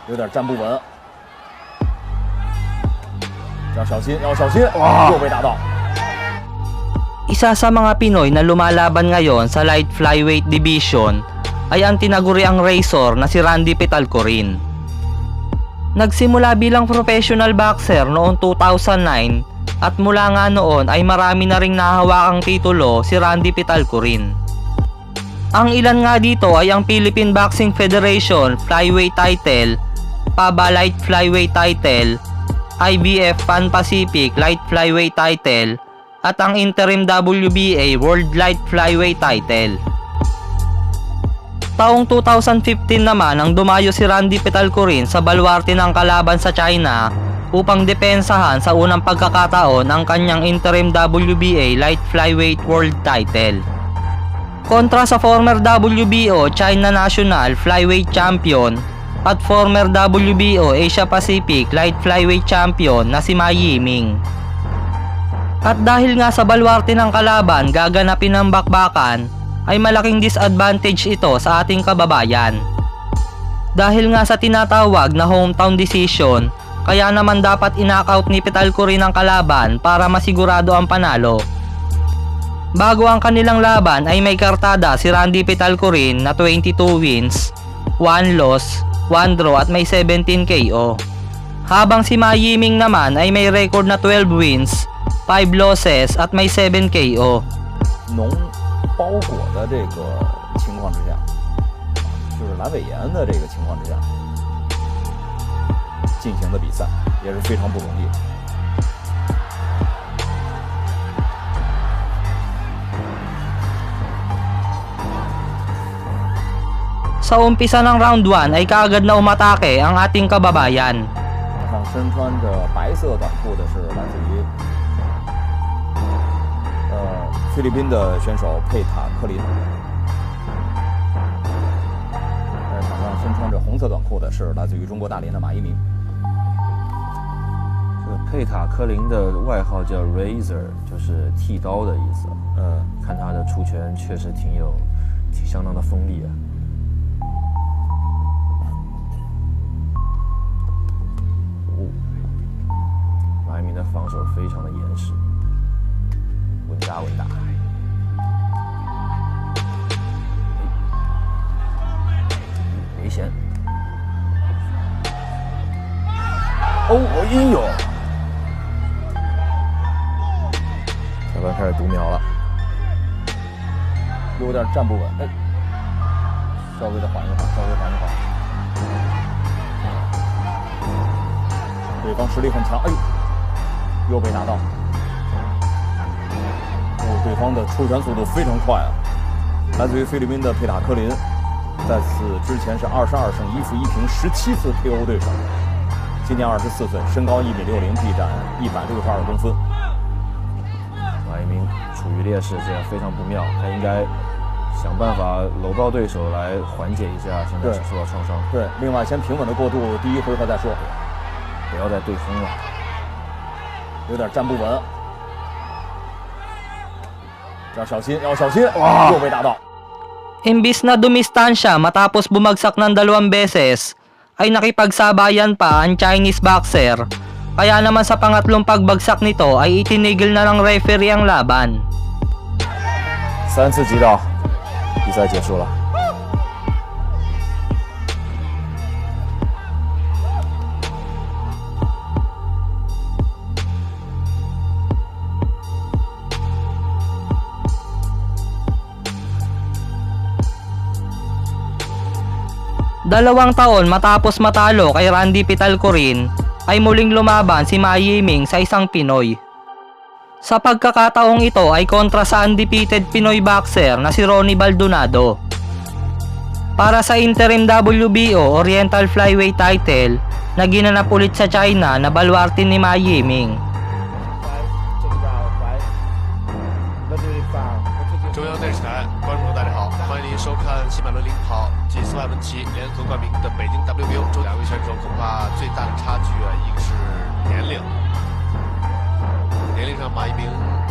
有点站不稳，要小心，要小心！哇，又被打到。 Isa sa mga Pinoy na lumalaban ngayon sa light flyweight division ay ang tinaguriang Razor na si Randy Pitalcorin. Nagsimula bilang professional boxer noong 2009 at mula nga noon ay marami na ring nahahawakang titulo si Randy Pitalcorin. Ang ilan nga dito ay ang Philippine Boxing Federation flyweight title, PABA light flyweight title, IBF Pan Pacific light flyweight title, at ang interim WBA World Light Flyweight title. Taong 2015 naman ang dumayo si Randy Pitalcorin sa baluarte ng kalaban sa China upang depensahan sa unang pagkakataon ang kanyang interim WBA Light Flyweight World title. Kontra sa former WBO China National Flyweight Champion at former WBO Asia Pacific Light Flyweight Champion na si Ma Yiming. At dahil nga sa baluarte ng kalaban gaganapin ng bakbakan, ay malaking disadvantage ito sa ating kababayan. Dahil nga sa tinatawag na hometown decision, kaya naman dapat in-knockout ni Pitalcorin ang kalaban para masigurado ang panalo. Bago ang kanilang laban ay may kartada si Randy Pitalcorin na 22 wins, 1 loss, 1 draw at may 17 KO. Habang si Ma Yiming naman ay may record na 12 wins, 5 losses at may 7 KO. 脓包裹的这个情况之下，就是阑尾炎的这个情况之下进行的比赛，也是非常不容易。Sa umpisa ng round 1 ay kaagad na umatake ang ating kababayan. 身穿着白色短裤的是来自于菲律宾的选手佩塔克林，在场上身穿着红色短裤的是来自于中国大连的马一鸣。这个佩塔科林的外号叫 Razor， 就是剃刀的意思。看他的出拳确实挺相当的锋利啊。马一鸣的防守非常的严实，稳扎稳打。危险！哦，哎呦！裁判开始读秒了，有点站不稳，哎，稍微的缓一缓，稍微缓一缓。对方实力很强，哎呦，又被拿到。对方的出拳速度非常快啊！来自于菲律宾的佩塔科林，在此之前是22胜1负1平，17次 KO 对手。今年24岁，身高1.60米，臂展162公分。马一鸣处于劣势，这样非常不妙，他应该想办法搂抱对手来缓解一下现在所受到创伤。对，另外先平稳的过渡第一回合再说，不要再对轰了，有点站不稳。要小心，要小心！哇，又被打到。Imbis na dumistansya matapos bumagsak ng 2 beses, ay nakipagsabayan pa ang Chinese boxer. Kaya naman sa pangatlong pagbagsak nito ay itinigil na ng referee ang laban. 3次击倒，比赛结束了。Dalawang taon matapos matalo kay Randy Pitalcorin, ay muling lumaban si Ma Yiming sa isang Pinoy. Sa pagkakataong ito ay kontra sa undefeated Pinoy boxer na si Ronnie Baldonado. Para sa interim WBO Oriental Flyweight title na ginanap ulit sa China na baluarte ni Ma Yiming. 中央电视台观众大家好，欢迎您收看喜马拉雅领跑及斯外文棋联合冠名的北京 WBO。这两位选手恐怕最大的差距一个是年龄，年龄上马一鸣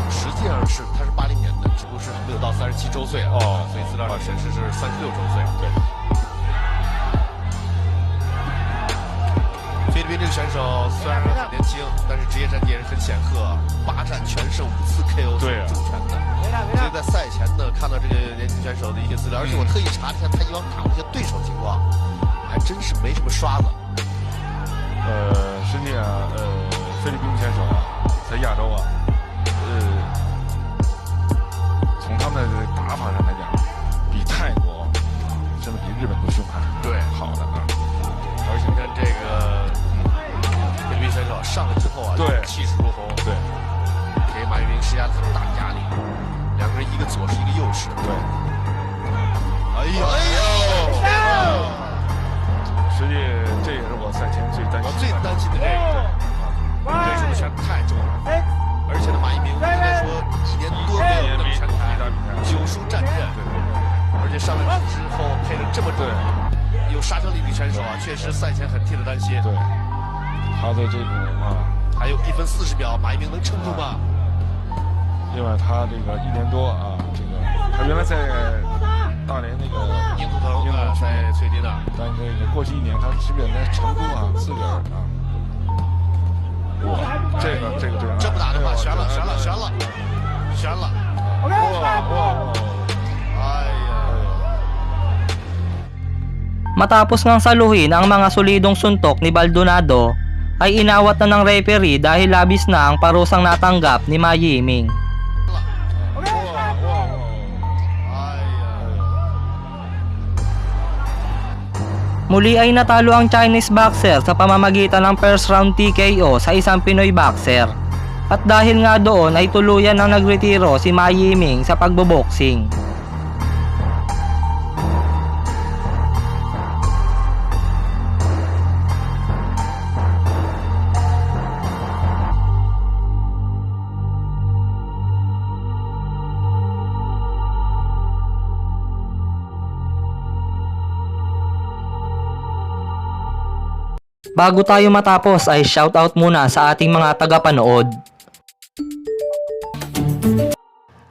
实际上他是80年的，只不过是没有到37周岁所以资料上显示是36周岁。对。律宾这个选手虽然很年轻，但是职业战绩也是很显赫，8战全胜5次 KO 对啊重拳的。所以在赛前呢，看到这个年轻选手的一些资料，而且我特意查了一下他以往打过一些对手情况，还真是没什么刷子。实际啊，菲律宾选手啊，在亚洲啊，从他们的打法上来讲，比泰国甚至比日本都凶悍，对，好的啊。而且你看这个菲律宾选手上来之后啊，对气势如虹，对给马玉明施加很大的压力。两个人一个左势，一个右势。对，哎呦哎呦！实际这也是我赛前最担我心最担心的这个，对手的拳太重了，而且呢，马一鸣应该说1年多没有那么拳台，9输战阵，而且上来之后配上这么重有杀伤力的选手啊，确实赛前很替他担心。对，他的这种啊，还有1分40秒，马一鸣能撑住吗？另外他这个1年多啊，这个他原来在大连那个硬图腾啊，在崔迪那儿。但这个过去1年他基本在成都啊自个儿啊，哇，这个这么打的话，悬了，哇，哎呀！ Matapos ngang saluhin ang mga solidong suntok ni Baldonado, ay inawat na ng referee dahil labis na ang parusang natanggap ni Ma Yiming. Muli ay natalo ang Chinese boxer sa pamamagitan ng first round TKO sa isang Pinoy boxer. At dahil nga doon ay tuluyan ang nagretiro si Ma Yiming sa pagboboxing. Bago tayo matapos ay shoutout muna sa ating mga tagapanood.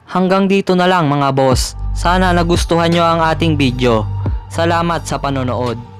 Hanggang dito na lang mga boss. Sana nagustuhan nyo ang ating video. Salamat sa panonood.